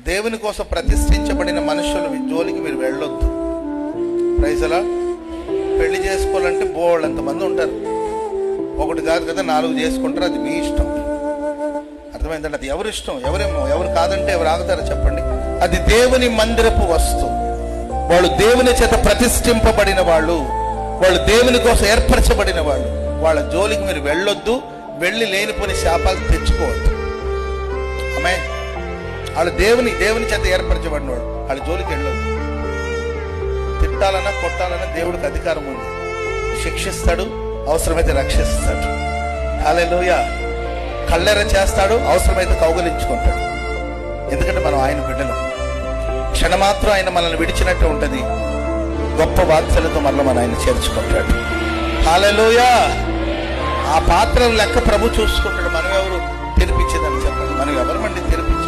దేవుని కోసం ప్రతిష్ఠించబడిన మనుషుల జోలికి మీరు వెళ్ళొద్దు. ప్రైజ్ అలా. పెళ్లి చేసుకోవాలంటే బోళ్ళంతమంది ఉంటారు, ఒకటి కాదు కదా 4 చేసుకుంటారు, అది మీ ఇష్టం. అర్థమైందండి? అది ఎవరి ఇష్టం. ఎవరు కాదంటే ఎవరు ఆగుతారో చెప్పండి? అది దేవుని మందిరపు వస్తువు. వాళ్ళు దేవుని చేత ప్రతిష్ఠింపబడిన వాళ్ళు, వాళ్ళు దేవుని కోసం ఏర్పరచబడిన వాళ్ళు. వాళ్ళ జోలికి మీరు వెళ్ళొద్దు, వెళ్ళి లేనిపోని శాపాలు తెచ్చుకోవద్దు. ఆమె వాళ్ళు దేవుని చేత ఏర్పరచబడిన వాడు, వాళ్ళ జోలికి వెళ్ళొద్దు. తిట్టాలన్నా కొట్టాలన్నా దేవుడికి అధికారం ఉంది. శిక్షిస్తాడు, అవసరమైతే రక్షిస్తాడు. హల్లెలూయా. కళ్ళెర చేస్తాడు, అవసరమైతే కౌగలించుకుంటాడు. ఎందుకంటే మనం ఆయన బిడ్డలం. క్షణమాత్రం ఆయన మనల్ని విడిచినట్టు ఉంటుంది, గొప్ప వాత్సల్యతో మనల్ని మన ఆయన చేర్చుకుంటాడు. హల్లెలూయా. ఆ పాత్రల లెక్క ప్రభు చూసుకుంటాడు. మనం ఎవరు తెరిపించేదని చెప్పండి? మనం ఎవరమండి తెరిపించేది?